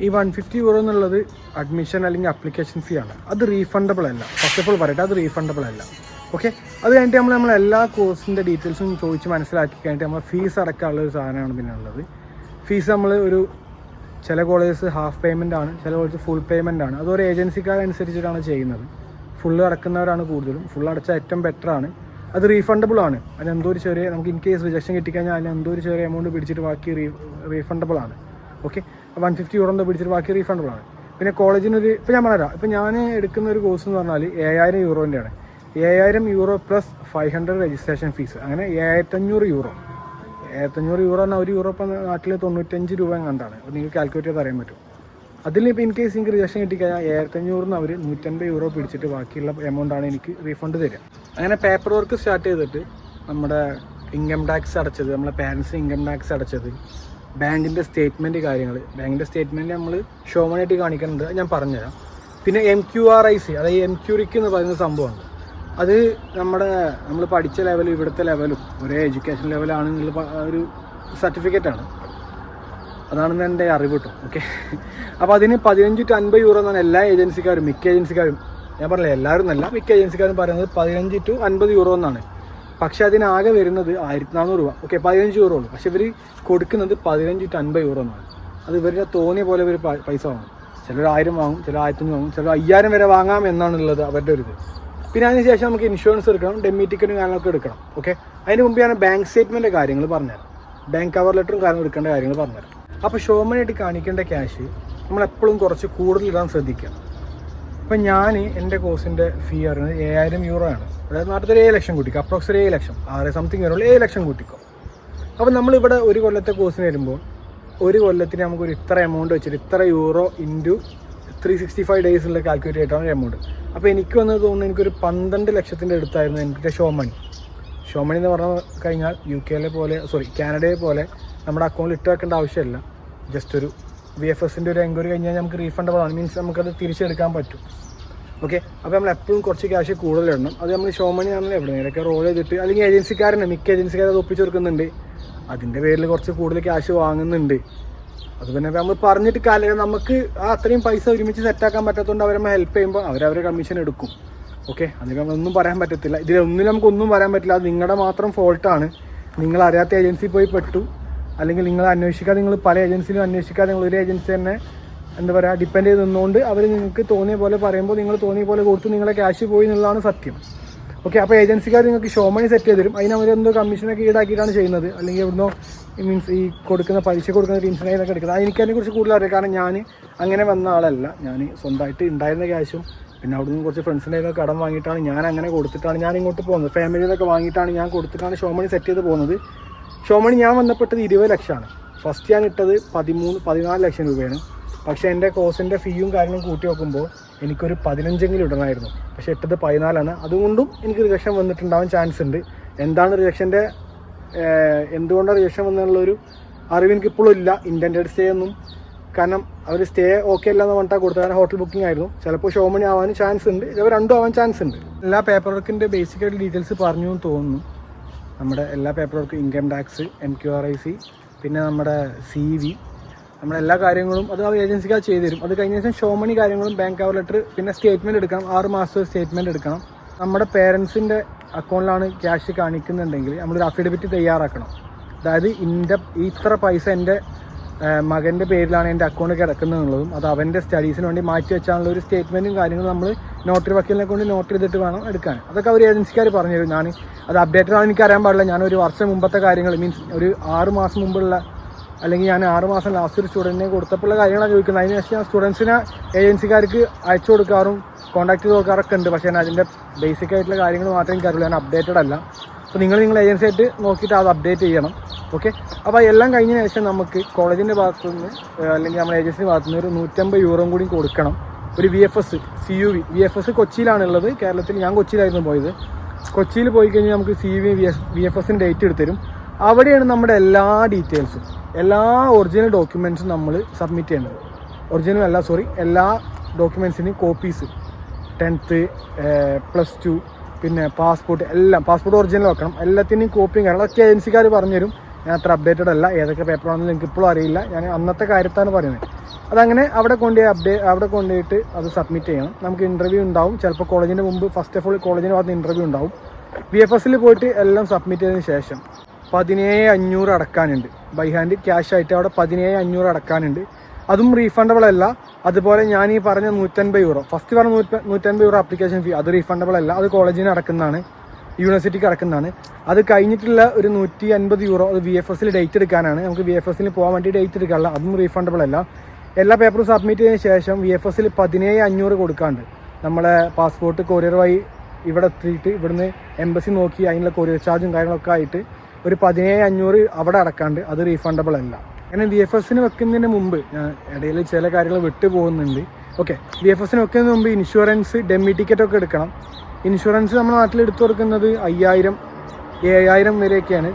ഈ 150 യൂറോ എന്നുള്ളത് അഡ്മിഷൻ അല്ലെങ്കിൽ അപ്ലിക്കേഷൻ ഫീ ആണ്. അത് റീഫണ്ടബിൾ അല്ല. ഫസ്റ്റ് ഓഫ് ഓൾ പറയട്ടെ, അത് റീഫണ്ടബിൾ അല്ല. ഓക്കെ, അത് കഴിഞ്ഞിട്ട് നമ്മൾ എല്ലാ കോഴ്സിൻ്റെ ഡീറ്റെയിൽസും ചോദിച്ച് മനസ്സിലാക്കി കഴിഞ്ഞിട്ട് നമ്മൾ ഫീസ് അടക്കാനുള്ള ഒരു സാധനമാണ് പിന്നെ ഉള്ളത്. ഫീസ് നമ്മൾ ചില കോളേജസ് ഹാഫ് പേയ്മെൻ്റ് ആണ്, ചില കോളേജ് ഫുൾ പേയ്മെൻ്റ് ആണ്. അതൊരു ഏജൻസിക്കാരനുസരിച്ചിട്ടാണ് ചെയ്യുന്നത്. ഫുള്ള് അടക്കുന്നവരാണ് കൂടുതലും. ഫുൾ അടച്ചാൽ ഏറ്റവും ബെറ്ററാണ്. അത് റീഫണ്ടബിൾ ആണ്. അതിനെന്തോ ഒരു ചെറിയ, നമുക്ക് ഇൻ കേസ് റിജക്ഷൻ കിട്ടിക്കഴിഞ്ഞാൽ അതിന് എന്തോ ഒരു ചെറിയ എമൗണ്ട് പിടിച്ചിട്ട് ബാക്കി റീഫണ്ടബിൾ ആണ്. ഓക്കെ, 150 യൂറോ എന്തോ പിടിച്ചിട്ട് ബാക്കി റീഫണ്ടബിൾ ആണ്. പിന്നെ കോളേജിനൊരു, ഇപ്പോൾ ഞാൻ പറഞ്ഞുതരാം, ഇപ്പോൾ ഞാൻ എടുക്കുന്ന ഒരു കോഴ്സ് എന്ന് പറഞ്ഞാൽ 7,000 യൂറോൻ്റെ ആണ്. 7,000 യൂറോ പ്ലസ് 500 രജിസ്ട്രേഷൻ ഫീസ്, അങ്ങനെ 7,500 യൂറോ. 7,500 യൂറോ എന്നാൽ ഒരു യൂറോ ഇപ്പം നാട്ടിൽ 95 രൂപ കണ്ടാണ്. അപ്പോൾ നിങ്ങൾക്ക് കാൽക്കുലേറ്റ് ചെയ്ത് അറിയാൻ പറ്റും. അതിലിപ്പോൾ ഇൻ കേസ് നിങ്ങൾക്ക് റിജക്ഷൻ കിട്ടിക്കഴിഞ്ഞാൽ 7,500 അവർ 150 യൂറോ പിടിച്ചിട്ട് ബാക്കിയുള്ള എമൗണ്ടാണ് എനിക്ക് റീഫണ്ട് തരിക. അങ്ങനെ പേപ്പർ വർക്ക് സ്റ്റാർട്ട് ചെയ്തിട്ട് നമ്മുടെ ഇൻകം ടാക്സ് അടച്ചത്, നമ്മളെ പാരൻസ് ഇൻകം ടാക്സ് അടച്ചത്, ബാങ്കിൻ്റെ സ്റ്റേറ്റ്മെൻറ്റ് കാര്യങ്ങൾ, ബാങ്കിൻ്റെ സ്റ്റേറ്റ്മെൻറ്റ് നമ്മൾ ഷോമനായിട്ട് കാണിക്കുന്നുണ്ട്, ഞാൻ പറഞ്ഞുതരാം. പിന്നെ MQRIC, അതായത് MQRIC എന്ന് പറയുന്ന സംഭവമാണ്. അത് നമ്മൾ പഠിച്ച ലെവലും ഇവിടുത്തെ ലെവലും ഒരേ എഡ്യൂക്കേഷൻ ലെവലാണെന്നുള്ള ഒരു സർട്ടിഫിക്കറ്റാണ്. അതാണെന്ന് എൻ്റെ അറിവ് കേട്ടോ. ഓക്കെ, അപ്പോൾ അതിന് 15 to 50 യൂറോ എന്നാണ് എല്ലാ ഏജൻസിക്കാരും, മിക്ക ഏജൻസിക്കാരും, ഞാൻ പറഞ്ഞില്ല എല്ലാവരും എന്നല്ല, മിക്ക ഏജൻസിക്കാരും പറയുന്നത് 15 to 50 യൂറോ എന്നാണ്. പക്ഷേ അതിനാകെ വരുന്നത് 1,400 രൂപ. ഓക്കെ, 15 യൂറോ ഉള്ളൂ. പക്ഷേ ഇവർ കൊടുക്കുന്നത് 15 to 50 യൂറോ എന്നാണ്. അത് ഇവരുടെ തോന്നിയ പോലെ ഇവർ പൈസ വാങ്ങും. ചിലർ 1000 വാങ്ങും, ചിലർ 1500 വാങ്ങും, ചിലർ 5000 വരെ വാങ്ങാം എന്നാണുള്ളത് അവരുടെ ഒരു ഇത്. പിന്നെ അതിന് ശേഷം നമുക്ക് ഇൻഷുറൻസ് എടുക്കണം, ഡെമ്മി ടിക്കറ്റും കാര്യങ്ങളൊക്കെ എടുക്കണം. ഓക്കെ, അതിന് മുമ്പ് ഞാൻ ബാങ്ക് സ്റ്റേറ്റ്മെൻറ്റ് കാര്യങ്ങൾ പറഞ്ഞുതരാം, ബാങ്ക് കവർ ലെറ്ററും കാര്യങ്ങൾ എടുക്കേണ്ട കാര്യങ്ങൾ പറഞ്ഞുതരാം. അപ്പോൾ ഷോ മണി ആയിട്ട് കാണിക്കേണ്ട ക്യാഷ് നമ്മളെപ്പോഴും കുറച്ച് കൂടുതൽ ഇടാൻ ശ്രദ്ധിക്കുക. അപ്പം ഞാൻ എൻ്റെ കോഴ്സിൻ്റെ ഫീ പറയുന്നത് 7000 euro ആണ്. അതായത് നാട്ടിൽ 7 ലക്ഷം കൂട്ടിക്കോ, അപ്രോക്സിമേറ്റ് 7 ലക്ഷം, 6 സംതിങ് വരുള്ളൂ, 7 ലക്ഷം കൂട്ടിക്കോ. അപ്പോൾ നമ്മളിവിടെ ഒരു കൊല്ലത്തെ കോഴ്സിന് വരുമ്പോൾ ഒരു കൊല്ലത്തിന് നമുക്കൊരു ഇത്ര എമൗണ്ട് വെച്ചിട്ട് ഇത്ര യൂറോ ഇൻറ്റു 365 ഡേയ്സിലുള്ള കാൽക്കുലേറ്റ് ചെയ്തിട്ടാണ് എമൗണ്ട്. അപ്പോൾ എനിക്ക് വന്നത് തോന്നുന്നു എനിക്കൊരു 12 ലക്ഷത്തിൻ്റെ അടുത്തായിരുന്നു എൻ്റെ ഷോ മണി. ഷോ മണി എന്ന് പറഞ്ഞു കഴിഞ്ഞാൽ UK പോലെ കാനഡയെ പോലെ നമ്മുടെ അക്കൗണ്ടിൽ ഇട്ട് വെക്കേണ്ട ആവശ്യമില്ല. ജസ്റ്റ് ഒരു VFSൻ്റെ ഒരു എൻക്വയറി കഴിഞ്ഞാൽ നമുക്ക് റീഫണ്ടബിൾ ആണ്, മീൻസ് നമുക്കത് തിരിച്ചെടുക്കാൻ പറ്റും. ഓക്കെ, അപ്പോൾ നമ്മൾ എപ്പോഴും കുറച്ച് ക്യാഷ് കൂടുതലിടണം. അത് നമ്മൾ ഷോ മണി ആണെങ്കിൽ എവിടെ നേരൊക്കെ റോൾ ചെയ്തിട്ട്, അല്ലെങ്കിൽ ഏജൻസിക്കാരനെ മിക്ക ഏജൻസിക്കാരെ അത് ഒപ്പിച്ച് കൊടുക്കുന്നുണ്ട്, അതിൻ്റെ പേരിൽ കുറച്ച് കൂടുതൽ ക്യാഷ് വാങ്ങുന്നുണ്ട്. അത് പിന്നെ നമ്മൾ പറഞ്ഞിട്ട് കാലം നമുക്ക് അത്രയും പൈസ ഒരുമിച്ച് സെറ്റാക്കാൻ പറ്റാത്തതുകൊണ്ട് അവരെ ഹെൽപ്പ് ചെയ്യുമ്പോൾ അവരവരെ കമ്മീഷൻ എടുക്കും. ഓക്കെ, അതിന് നമ്മളൊന്നും പറയാൻ പറ്റത്തില്ല, ഇതിലൊന്നും നമുക്കൊന്നും പറയാൻ പറ്റില്ല. അത് നിങ്ങളുടെ മാത്രം ഫോൾട്ടാണ്. നിങ്ങൾ അറിയാത്ത ഏജൻസി പോയി പെട്ടു, അല്ലെങ്കിൽ നിങ്ങൾ അന്വേഷിക്കാതെ, നിങ്ങൾ പല ഏജൻസിയിലും അന്വേഷിക്കാതെ നിങ്ങൾ ഒരു ഏജൻസി തന്നെ എന്താ പറയുക ഡിപ്പെൻഡ് ചെയ്ത് നിന്നുകൊണ്ട് അവർ നിങ്ങൾക്ക് തോന്നിയ പോലെ പറയുമ്പോൾ നിങ്ങൾ തോന്നിയ പോലെ കൊടുത്ത് നിങ്ങളെ ക്യാഷ് പോയി എന്നുള്ളതാണ് സത്യം. ഓക്കെ, അപ്പോൾ ഏജൻസിക്കാർ നിങ്ങൾക്ക് ഷോ മണി സെറ്റ് ചെയ്ത് തരും. അതിന് അവരെന്തോ കമ്മീഷനൊക്കെ ഈടാക്കിയിട്ടാണ് ചെയ്യുന്നത്, അല്ലെങ്കിൽ എവിടുന്നോ മീൻസ് ഈ പലിശ കൊടുക്കുന്ന ടീംസിനൊക്കെ എടുക്കുന്നത്. എനിക്കതിനെ കുറിച്ച് കൂടുതൽ അറിയാം, കാരണം ഞാൻ അങ്ങനെ വന്ന ആളല്ല. ഞാൻ സ്വന്തമായിട്ട് ഉണ്ടായിരുന്ന ക്യാഷും പിന്നെ അവിടെ നിന്ന് കുറച്ച് ഫ്രണ്ട്സിൻ്റെ കയ്യിൽ കടം വാങ്ങിയിട്ടാണ് ഞാൻ അങ്ങനെ കൊടുത്തിട്ടാണ് ഞാൻ ഇങ്ങോട്ട് പോകുന്നത്. ഫാമിലിയിലൊക്കെ വാങ്ങിയിട്ടാണ് ഞാൻ കൊടുത്തിട്ടാണ് ഷോ മണി സെറ്റ് ചെയ്ത് പോകുന്നത്. ഷോ മണി ഞാൻ വന്നപ്പെട്ടത് 20 ലക്ഷമാണ്. ഫസ്റ്റ് ഞാൻ ഇട്ടത് 14 ലക്ഷം രൂപയാണ്. പക്ഷേ എൻ്റെ കോഴ്സിൻ്റെ ഫീയും കാര്യങ്ങളും കൂട്ടി നോക്കുമ്പോൾ എനിക്കൊരു 15 ഇടണമായിരുന്നു. പക്ഷേ ഇട്ടത് 14ആണ്. അതുകൊണ്ടും എനിക്ക് റിജക്ഷൻ വന്നിട്ടുണ്ടാവാൻ ചാൻസ് ഉണ്ട്. എന്താണ് റിജക്ഷൻ്റെ എന്തുകൊണ്ടാണ് റിജക്ഷൻ വന്നുള്ളൊരു അറിവ് എനിക്കിപ്പോഴും ഇല്ല. ഇൻറ്റൻറ്റഡ് സ്റ്റേ ഒന്നും, കാരണം അവർ സ്റ്റേ ഓക്കെ അല്ല എന്ന് പറഞ്ഞാൽ കൊടുത്തത്. കാരണം ഹോട്ടൽ ബുക്കിംഗ് ആയിരുന്നു. ചിലപ്പോൾ ഷോ മണി ആവാനും ചാൻസ് ഉണ്ട്, ഇവ രണ്ടും ആവാൻ ചാൻസ് ഉണ്ട്. എല്ലാ പേപ്പർ വർക്കിൻ്റെ ബേസിക്കായിട്ട് ഡീറ്റെയിൽസ് പറഞ്ഞു എന്ന് തോന്നുന്നു. നമ്മുടെ എല്ലാ പേപ്പർ വർക്കും, ഇൻകം ടാക്സ്, MQRIC, പിന്നെ നമ്മുടെ CV, നമ്മുടെ എല്ലാ കാര്യങ്ങളും അത് ആ ഏജൻസിക്കാർ ചെയ്തു തരും. അത് കഴിഞ്ഞ ശേഷം ഷോ മണി കാര്യങ്ങളും, ബാങ്ക് കവർ ലെറ്റർ, പിന്നെ സ്റ്റേറ്റ്മെൻറ്റ് എടുക്കണം. 6 മാസത്തെ സ്റ്റേറ്റ്മെൻറ്റ് എടുക്കണം. നമ്മുടെ പേരൻസിൻ്റെ അക്കൗണ്ടിലാണ് ക്യാഷ് കാണിക്കുന്നുണ്ടെങ്കിൽ നമ്മളൊരു അഫിഡവിറ്റ് തയ്യാറാക്കണം. അതായത് ഇത്ര പൈസ എൻ്റെ മകൻ്റെ പേരിലാണ് എൻ്റെ അക്കൗണ്ട് കിടക്കുന്നതെന്നുള്ളതും അത് അവൻ്റെ സ്റ്റഡീസിന് വേണ്ടി മാറ്റി വെച്ചാലുള്ള ഒരു സ്റ്റേറ്റ്മെൻറ്റും കാര്യങ്ങളും നമ്മൾ നോട്ടറി വക്കീലിനെ കൊണ്ട് നോട്ട് ചെയ്തിട്ട് വേണം എടുക്കാൻ. അതൊക്കെ അവർ ഏജൻസിക്കാർ പറഞ്ഞു തരും. ഞാൻ അത് അപ്ഡേറ്റഡ് ആണ് എനിക്ക് അറിയാൻ പാടില്ല. ഞാനൊരു വർഷം മുമ്പത്തെ കാര്യങ്ങൾ, മീൻസ് ഒരു 6 മാസം മുമ്പുള്ള, അല്ലെങ്കിൽ ഞാൻ 6 മാസം ലാസ്റ്റ് ഒരു സ്റ്റുഡൻറ്റിനെ കൊടുത്തപ്പോഴുള്ള കാര്യങ്ങളാണ് ചോദിക്കുന്നത്. അതിന് ശേഷം ഞാൻ സ്റ്റുഡൻസിനെ ഏജൻസിക്കാർക്ക് അയച്ചു കൊടുക്കാറും കോൺടാക്ട് ചെയ്ത് കൊടുക്കാറൊക്കെ ഉണ്ട്. പക്ഷേ ഞാൻ അതിൻ്റെ ബേസിക് ആയിട്ടുള്ള കാര്യങ്ങൾ മാത്രമേ എനിക്കറിയുള്ളൂ, ഞാൻ അപ്ഡേറ്റഡ് അല്ല. അപ്പോൾ നിങ്ങൾ ഏജൻസി ആയിട്ട് നോക്കിയിട്ട് അത് അപ്ഡേറ്റ് ചെയ്യണം. ഓക്കെ, അപ്പോൾ എല്ലാം കഴിഞ്ഞ ശേഷം നമുക്ക് കോളേജിൻ്റെ ഭാഗത്തു നിന്ന് അല്ലെങ്കിൽ നമ്മുടെ ഏജൻസിൻ്റെ ഭാഗത്തു നിന്ന് ഒരു 150 യൂറോ കൂടി കൊടുക്കണം. ഒരു VFS CUV VFS കൊച്ചിയിലാണുള്ളത്. കേരളത്തിൽ ഞാൻ കൊച്ചിയിലായിരുന്നു പോയത്. കൊച്ചിയിൽ പോയി കഴിഞ്ഞാൽ നമുക്ക് VFSന് ഡേറ്റ് എടുത്തരും. അവിടെയാണ് നമ്മുടെ എല്ലാ ഡീറ്റെയിൽസും, എല്ലാ ഒറിജിനൽ ഡോക്യുമെൻറ്റ്സും നമ്മൾ സബ്മിറ്റ് ചെയ്യേണ്ടത്. ഒറിജിനൽ അല്ല, എല്ലാ ഡോക്യുമെൻറ്റ്സിനും കോപ്പീസ്, 10th +2 പിന്നെ പാസ്പോർട്ട്, എല്ലാം പാസ്പോർട്ട് ഒറിജിനൽ വെക്കണം. എല്ലാത്തിൻ്റെയും കോപ്പിയും കാര്യങ്ങളും ഒക്കെ ഏജൻസിക്കാർ പറഞ്ഞുതരും. ഞാൻ അത്ര അപ്ഡേറ്റഡ് അല്ല, ഏതൊക്കെ പേപ്പറാണെന്ന് എനിക്കിപ്പോഴും അറിയില്ല. ഞാൻ അന്നത്തെ കാര്യത്താണ് പറയുന്നത്. അതങ്ങനെ അവിടെ കൊണ്ടുപോയിട്ട് അത് സബ്മിറ്റ് ചെയ്യണം. നമുക്ക് ഇൻ്റർവ്യൂ ഉണ്ടാവും. ചിലപ്പോൾ കോളേജിൻ്റെ മുമ്പ് ഫസ്റ്റ് ഓഫ് ഓൾ കോളേജിൻ്റെ ഭാഗത്ത് ഇൻ്റർവ്യൂ ഉണ്ടാവും. VFSൽ പോയിട്ട് എല്ലാം സബ്മിറ്റ് ചെയ്തതിന് ശേഷം 17,500 അടക്കാനുണ്ട്. ബൈ ഹാൻഡ് ക്യാഷ് ആയിട്ട് അവിടെ 17,500 അടക്കാനുണ്ട്. അതും റീഫണ്ടബിൾ അല്ല. അതുപോലെ ഞാൻ ഈ പറഞ്ഞ 150 യൂറോ, ഫസ്റ്റ് പറഞ്ഞ 150 യൂറോ ആപ്ലിക്കേഷൻ ഫീ, അത് റീഫണ്ടബിൾ അല്ല. അത് കോളേജിന് അടക്കുന്നതാണ്, യൂണിവേഴ്സിറ്റിക്ക് അടക്കുന്നതാണ്. അത് കഴിഞ്ഞിട്ടുള്ള ഒരു 150 യൂറോ അത് VFSൽ ഡേറ്റ് എടുക്കാനാണ്. നമുക്ക് VFSൽ പോകാൻ വേണ്ടി ഡേറ്റ് എടുക്കാനുള്ള, അതും റീഫണ്ടബിൾ അല്ല. എല്ലാ പേപ്പറും സബ്മിറ്റ് ചെയ്തതിന് ശേഷം VFSൽ 17,500 കൊടുക്കാണ്ട്. നമ്മളെ പാസ്പോർട്ട് കൊറിയർ വഴി ഇവിടെ എത്തിയിട്ട് ഇവിടുന്ന് എംബസി നോക്കി അതിനുള്ള കൊറിയർ ചാർജും കാര്യങ്ങളൊക്കെ ആയിട്ട് ഒരു 17,500 അവിടെ അടക്കാണ്ട്, അത് റീഫണ്ടബിൾ അല്ല. അങ്ങനെ VFSന് വെക്കുന്നതിന് മുമ്പ് ഞാൻ ഇടയിൽ ചില കാര്യങ്ങൾ വിട്ടു പോകുന്നുണ്ട്. ഓക്കെ, VFSന് വെക്കുന്നതിന് മുമ്പ് ഇൻഷുറൻസ്, ഡെമ്മി ടിക്കറ്റൊക്കെ എടുക്കണം. ഇൻഷുറൻസ് നമ്മുടെ നാട്ടിൽ എടുത്തു കൊടുക്കുന്നത് 5,000, 7,000 വരെയൊക്കെയാണ്.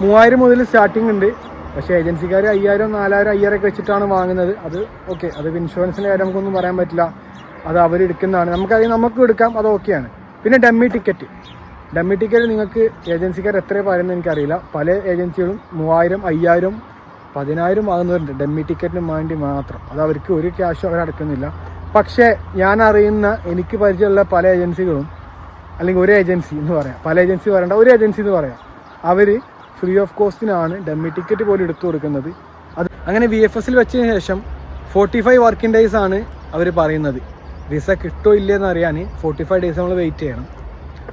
3,000 മുതൽ സ്റ്റാർട്ടിംഗ് ഉണ്ട്. പക്ഷേ ഏജൻസിക്കാർ 5,000, 4,000, 5,000 ഒക്കെ വെച്ചിട്ടാണ് വാങ്ങുന്നത്. അത് ഓക്കെ, അത് ഇൻഷുറൻസിൻ്റെ കാര്യം നമുക്കൊന്നും പറയാൻ പറ്റില്ല, അത് അവരെടുക്കുന്നതാണ്. നമുക്കും എടുക്കാം, അത് ഓക്കെയാണ്. പിന്നെ ഡെമ്മി ടിക്കറ്റ് നിങ്ങൾക്ക് ഏജൻസിക്കാർ എത്ര പറയുന്നത് എനിക്കറിയില്ല. പല ഏജൻസികളും 3,000, 5,000, 10,000 ആകുന്നവരുണ്ട് ഡെമ്മി ടിക്കറ്റിന് വേണ്ടി മാത്രം. അത് അവർക്ക് ഒരു ക്യാഷും അവരടക്കുന്നില്ല. പക്ഷേ ഞാൻ അറിയുന്ന, എനിക്ക് പരിചയമുള്ള പല ഏജൻസികളും, അല്ലെങ്കിൽ ഒരു ഏജൻസി എന്ന് പറയാം, പല ഏജൻസി പറയണ്ട, ഒരു ഏജൻസി എന്ന് പറയാം, അവർ ഫ്രീ ഓഫ് കോസ്റ്റിനാണ് ഡെമ്മി ടിക്കറ്റ് പോലും എടുത്തു കൊടുക്കുന്നത്. അത് അങ്ങനെ VFSൽ വെച്ചതിന് ശേഷം 45 വർക്കിംഗ് ഡേയ്സ് ആണ് അവർ പറയുന്നത്. വിസ കിട്ടോ ഇല്ലയെന്ന് അറിയാൻ 45 ഡേയ്സ് നമ്മൾ വെയിറ്റ് ചെയ്യണം.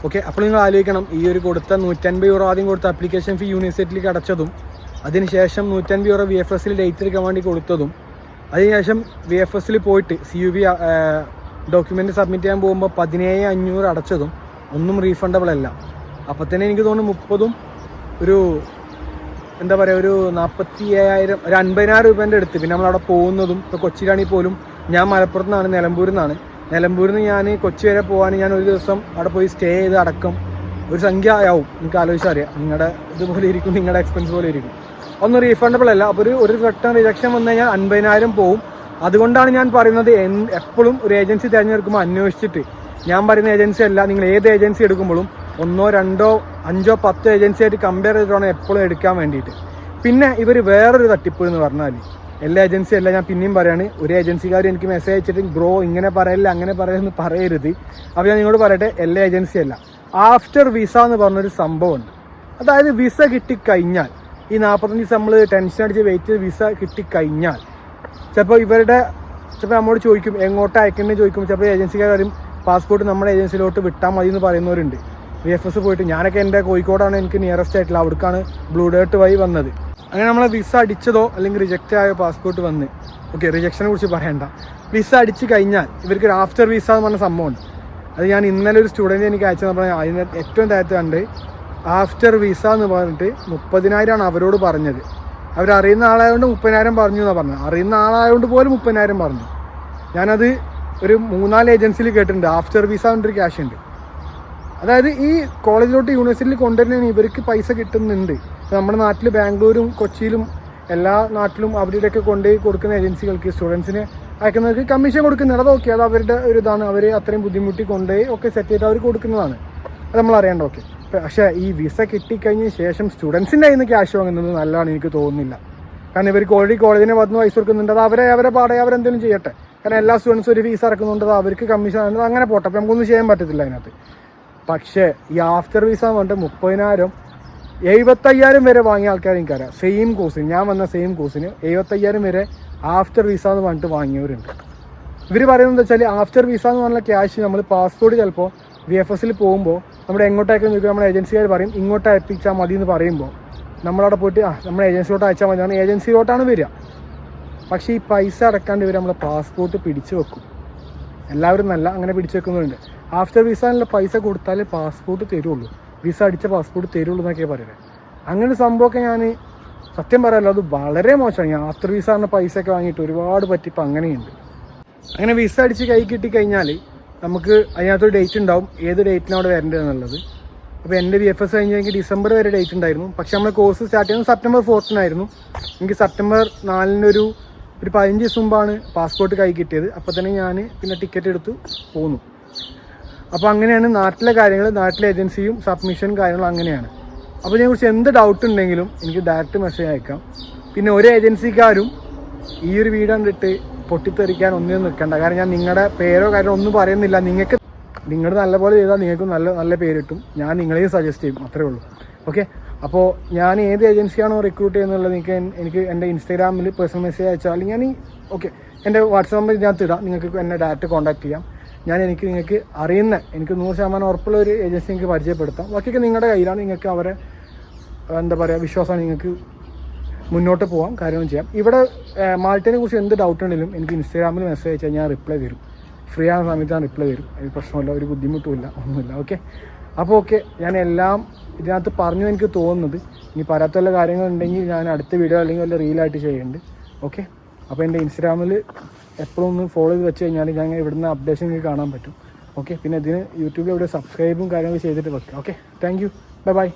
ഓക്കെ, അപ്പോൾ നിങ്ങൾ ആലോചിക്കണം, ഈ ഒരു കൊടുത്ത 150 യൂറോ ആദ്യം കൊടുത്ത ആപ്ലിക്കേഷൻ ഫീ യൂണിവേഴ്സിറ്റിയിലേക്ക് അടച്ചതും, അതിനുശേഷം 150 യൂറോ VFS ഡേറ്റ് എടുക്കാൻ വേണ്ടി കൊടുത്തതും, അതിനുശേഷം VFS പോയിട്ട് CUV ഡോക്യുമെൻ്റ് സബ്മിറ്റ് ചെയ്യാൻ പോകുമ്പോൾ 17,500 അടച്ചതും ഒന്നും റീഫണ്ടബിൾ അല്ല. അപ്പോൾ തന്നെ എനിക്ക് തോന്നുന്നു 30ഉം ഒരു എന്താ പറയുക, ഒരു 47,000 ഒരു 50,000 രൂപേൻ്റെ അടുത്ത്. പിന്നെ നമ്മളവിടെ പോകുന്നതും, ഇപ്പോൾ കൊച്ചിയിലാണെങ്കിൽ പോലും ഞാൻ മലപ്പുറത്ത് നിന്നാണ്, നിലമ്പൂരിൽ നിന്ന് ഞാൻ കൊച്ചി വരെ പോകാൻ ഞാൻ ഒരു ദിവസം അവിടെ പോയി സ്റ്റേ ചെയ്ത് അടക്കം ഒരു സംഖ്യ ആവും. നിങ്ങൾക്ക് ആലോചിച്ചാൽ അറിയാം, നിങ്ങളുടെ ഇതുപോലെ ഇരിക്കും, നിങ്ങളുടെ എക്സ്പെൻസ് പോലെ ഇരിക്കും. ഒന്നും റീഫണ്ടബിൾ അല്ല. അപ്പോൾ ഒരു റിട്ടേൺ റിജക്ഷൻ വന്നു കഴിഞ്ഞാൽ 50,000 പോവും. അതുകൊണ്ടാണ് ഞാൻ പറയുന്നത്, എപ്പോഴും ഒരു ഏജൻസി തിരഞ്ഞെടുക്കുമ്പോൾ അന്വേഷിച്ചിട്ട്, ഞാൻ പറയുന്ന ഏജൻസി അല്ല, നിങ്ങൾ ഏത് ഏജൻസി എടുക്കുമ്പോഴും 1, 2, 5, 10 ഏജൻസി ആയിട്ട് കമ്പയർ ചെയ്തിട്ടാണ് എപ്പോഴും എടുക്കാൻ വേണ്ടിയിട്ട്. പിന്നെ ഇവർ വേറൊരു തട്ടിപ്പ് എന്ന് പറഞ്ഞാൽ, എല്ലാ ഏജൻസി അല്ല, ഞാൻ പിന്നെയും പറയാണ്, ഒരു ഏജൻസിക്കാർ എനിക്ക് മെസ്സേജ് അയച്ചിട്ട് ബ്രോ ഇങ്ങനെ പറയില്ല അങ്ങനെ പറയെന്ന് പറയരുത്. അപ്പോൾ ഞാൻ നിങ്ങളോട് പറയട്ടെ, എല്ലാ ഏജൻസി അല്ല. ആഫ്റ്റർ വിസ എന്ന് പറഞ്ഞൊരു സംഭവമുണ്ട്. അതായത് വിസ കിട്ടിക്കഴിഞ്ഞാൽ, ഈ 45 ദിവസം നമ്മൾ ടെൻഷൻ അടിച്ച് വെയിറ്റ് ചെയ്ത് വിസ കിട്ടിക്കഴിഞ്ഞാൽ ചിലപ്പോൾ നമ്മോട് ചോദിക്കും എങ്ങോട്ട് അയക്കണമെന്ന് ചോദിക്കുമ്പോൾ ചിലപ്പോൾ ഏജൻസിക്കാർ വരും പാസ്പോർട്ട് നമ്മുടെ ഏജൻസിയിലോട്ട് വിട്ടാൽ മതി എന്ന് പറയുന്നവരുണ്ട്. VFS പോയിട്ട്, ഞാനൊക്കെ എൻ്റെ കോഴിക്കോടാണ് എനിക്ക് നിയറസ്റ്റ് ആയിട്ടുള്ള, അവിടേക്കാണ് ബ്ലൂ ഡേർട്ട് വഴി വന്നത്. അങ്ങനെ നമ്മളെ വിസ അടിച്ചതോ അല്ലെങ്കിൽ റിജക്റ്റ് ആയ പാസ്പോർട്ട് വന്ന്, ഓക്കെ റിജക്ഷനെ കുറിച്ച് പറയണ്ട, വിസ അടിച്ച് കഴിഞ്ഞാൽ ഇവർക്ക് ഒരു ആഫ്റ്റർ വിസ എന്ന് പറഞ്ഞ സംഭവമുണ്ട്. അത് ഞാൻ ഇന്നലെ ഒരു സ്റ്റുഡൻറ്റ് എനിക്ക് അയച്ചെന്ന് പറഞ്ഞാൽ അതിന് ഏറ്റവും താഴത്ത് കണ്ട് ആഫ്റ്റർ വിസ എന്ന് പറഞ്ഞിട്ട് 30,000 അവരോട് പറഞ്ഞത്. അവരറിയുന്ന ആളായതുകൊണ്ട് 30,000 പറഞ്ഞു എന്നാണ് പറഞ്ഞത്. അറിയുന്ന ആളായതുകൊണ്ട് പോലും 30,000 പറഞ്ഞു. ഞാനത് ഒരു 3-4 ഏജൻസിയിൽ കേട്ടിട്ടുണ്ട്. ആഫ്റ്റർ വിസ കൊണ്ടൊരു ക്യാഷ് ഉണ്ട്. അതായത് ഈ കോളേജിലോട്ട് യൂണിവേഴ്സിറ്റിയിൽ കൊണ്ടുവരുന്നതിന് ഇവർക്ക് പൈസ കിട്ടുന്നുണ്ട്. നമ്മുടെ നാട്ടിൽ ബാംഗ്ലൂരും കൊച്ചിയിലും എല്ലാ നാട്ടിലും അവരുടെയൊക്കെ കൊണ്ടുപോയി കൊടുക്കുന്ന ഏജൻസികൾക്ക് സ്റ്റുഡൻസിന് അയക്കുന്നവർക്ക് കമ്മീഷൻ കൊടുക്കുന്നുണ്ട്. അത് ഓക്കെ, അത് അവരുടെ ഒരു ഇതാണ്. അവർ അത്രയും ബുദ്ധിമുട്ടി കൊണ്ടുപോയി ഒക്കെ സെറ്റ് ചെയ്ത് അവർ കൊടുക്കുന്നതാണ്. അത് നമ്മൾ അറിയേണ്ട. ഓക്കെ, പക്ഷേ ഈ വിസ കിട്ടിക്കഴിഞ്ഞ ശേഷം സ്റ്റുഡൻസിൻ്റെ കയ്യിൽ നിന്ന് ക്യാഷ് വാങ്ങുന്നത് നല്ലതാണ് എനിക്ക് തോന്നുന്നില്ല. കാരണം ഇവർക്ക് ഓൾറെഡി കോളേജിനെ വന്ന് പൈസ കൊടുക്കുന്നുണ്ട്. അത് അവരെ പാടെ അവരെന്തെങ്കിലും ചെയ്യട്ടെ. കാരണം എല്ലാ സ്റ്റുഡൻസും ഒരു ഫീസ് അടക്കുന്നുണ്ട്, അത് അവർക്ക് കമ്മീഷൻ ആകുന്നത് അങ്ങനെ പോട്ടെ. അപ്പോൾ നമുക്കൊന്നും ചെയ്യാൻ പറ്റത്തില്ല അതിനകത്ത്. പക്ഷേ ഈ ആഫ്റ്റർ വിസ എന്ന് പറഞ്ഞിട്ട് 30,000 75,000 വരെ വാങ്ങിയ ആൾക്കാർ എനിക്കറിയാം. സെയിം കോഴ്സിന്, ഞാൻ വന്ന സെയിം കോഴ്സിന് 75,000 വരെ ആഫ്റ്റർ വിസ എന്ന് പറഞ്ഞിട്ട് വാങ്ങിയവരുണ്ട്. ഇവർ പറയുന്നത് വെച്ചാൽ ആഫ്റ്റർ വിസ എന്ന് പറഞ്ഞ ക്യാഷ് നമ്മൾ പാസ്പോർട്ട് ചിലപ്പോൾ VFS പോകുമ്പോൾ നമ്മുടെ എങ്ങോട്ടേക്ക് നോക്കുക, നമ്മുടെ ഏജൻസിക്കാർ പറയും ഇങ്ങോട്ട് അയപ്പിച്ചാൽ മതി എന്ന് പറയുമ്പോൾ നമ്മളവിടെ പോയിട്ട് നമ്മുടെ ഏജൻസിയിലോട്ട് അയച്ചാൽ മതിയാണ്, ഏജൻസിയിലോട്ടാണ് വരിക. പക്ഷേ ഈ പൈസ അടക്കാണ്ട് ഇവർ നമ്മളെ പാസ്പോർട്ട് പിടിച്ചു വെക്കും. എല്ലാവരും നല്ല അങ്ങനെ പിടിച്ചു വെക്കുന്നവരുണ്ട്. ആഫ്റ്റർ വിസയിലുള്ള പൈസ കൊടുത്താലേ പാസ്പോർട്ട് തരുള്ളൂ, വിസ അടിച്ച പാസ്പോർട്ട് തരുള്ളൂ എന്നൊക്കെയാണ് പറയുന്നത്. അങ്ങനെ ഒരു സംഭവമൊക്കെ ഞാൻ സത്യം പറയാമല്ലോ, അത് വളരെ മോശമാണ്. ഈ ആഫ്റ്റർ വിസ എന്ന പൈസയൊക്കെ വാങ്ങിയിട്ട് ഒരുപാട് പറ്റിപ്പോൾ അങ്ങനെയുണ്ട്. അങ്ങനെ വിസ അടിച്ച് കൈ കിട്ടിക്കഴിഞ്ഞാൽ നമുക്ക് അതിനകത്തൊരു ഡേറ്റ് ഉണ്ടാവും, ഏത് ഡേറ്റിനാണ് അവിടെ വരേണ്ടതെന്നുള്ളത്. അപ്പോൾ എൻ്റെ VFS കഴിഞ്ഞെങ്കിൽ ഡിസംബർ വരെ ഡേറ്റ് ഉണ്ടായിരുന്നു. പക്ഷേ നമ്മൾ കോഴ്സ് സ്റ്റാർട്ട് ചെയ്യുന്നത് സെപ്റ്റംബർ 4 എനിക്ക് സെപ്റ്റംബർ 4 ഒരു 15 ദിവസം മുമ്പാണ് പാസ്പോർട്ട് കൈ കിട്ടിയത്. അപ്പോൾ തന്നെ ഞാൻ പിന്നെ ടിക്കറ്റ് എടുത്തു പോന്നു. അപ്പോൾ അങ്ങനെയാണ് നാട്ടിലെ കാര്യങ്ങൾ, നാട്ടിലെ ഏജൻസിയും സബ്മിഷൻ കാര്യങ്ങളും അങ്ങനെയാണ്. അപ്പോൾ ഇതിനെക്കുറിച്ച് എന്ത് ഡൗട്ട് ഉണ്ടെങ്കിലും എനിക്ക് ഡയറക്റ്റ് മെസ്സേജ് അയക്കാം. പിന്നെ ഒരു ഏജൻസിക്കാരും ഈ ഒരു വീഡിയോ കണ്ടിട്ട് പൊട്ടിത്തെറിക്കാൻ ഒന്നും നിൽക്കണ്ട. കാരണം ഞാൻ നിങ്ങളുടെ പേരോ കാര്യമോ ഒന്നും പറയുന്നില്ല. നിങ്ങൾ നല്ലപോലെ ചെയ്താൽ നിങ്ങൾക്ക് നല്ല പേര് കിട്ടും. ഞാൻ നിങ്ങളെയും സജസ്റ്റ് ചെയ്യും, അത്രേ ഉള്ളൂ. ഓക്കെ, അപ്പോൾ ഞാൻ ഏത് ഏജൻസിയാണോ റിക്രൂട്ട് ചെയ്യുന്നുള്ളത് എനിക്ക് എൻ്റെ ഇൻസ്റ്റാഗ്രാമിൽ പേഴ്സണൽ മെസ്സേജ് അയച്ചാൽ ഞാൻ എൻ്റെ വാട്സാപ്പ് നമ്പർ ഇതിനകത്ത് ഇടാം. നിങ്ങൾക്ക് എന്നെ ഡയറക്റ്റ് കോൺടാക്ട് ചെയ്യാം. നിങ്ങൾക്ക് അറിയുന്ന, എനിക്ക് 100% ഉറപ്പുള്ള ഒരു ഏജൻസി നിങ്ങൾക്ക് പരിചയപ്പെടുത്താം. ബാക്കിയൊക്കെ നിങ്ങളുടെ കയ്യിലാണ്. നിങ്ങൾക്ക് അവരെ എന്താ പറയുക, വിശ്വാസമാണ്. നിങ്ങൾക്ക് മുന്നോട്ട് പോകാം, കാര്യങ്ങളും ചെയ്യാം. ഇവിടെ മാൾട്ടയെ കുറിച്ച് എന്ത് ഡൗട്ട് ഉണ്ടെങ്കിലും എനിക്ക് ഇൻസ്റ്റാഗ്രാമിൽ മെസ്സേജ് അയച്ചാൽ ഞാൻ റിപ്ലൈ തരും. ഫ്രീ ആകുന്ന സമയത്ത് ഞാൻ റിപ്ലൈ തരും. അതിന് പ്രശ്നമില്ല, ഒരു ബുദ്ധിമുട്ടുമില്ല, ഒന്നുമില്ല. ഓക്കെ, അപ്പോൾ ഓക്കെ, ഞാൻ എല്ലാം ഇതിനകത്ത് പറഞ്ഞു എനിക്ക് തോന്നുന്നത്. ഇനി പറയാത്ത വല്ല കാര്യങ്ങളുണ്ടെങ്കിൽ ഞാൻ അടുത്ത വീഡിയോ അല്ലെങ്കിൽ വല്ല റീലായിട്ട് ചെയ്യുന്നുണ്ട്. ഓക്കെ, അപ്പോൾ എൻ്റെ ഇൻസ്റ്റാഗ്രാമിൽ എപ്പോഴും ഒന്ന് ഫോളോ ചെയ്ത് വെച്ച് കഴിഞ്ഞാൽ ഞാൻ ഇവിടുന്ന് അപ്ഡേഷൻ നിങ്ങൾക്ക് കാണാൻ പറ്റും. ഓക്കെ, പിന്നെ ഇതിന് യൂട്യൂബിൽ ഇവിടെ സബ്സ്ക്രൈബും കാര്യങ്ങളും ചെയ്തിട്ട് വെക്കാം. Okay, thank you, by.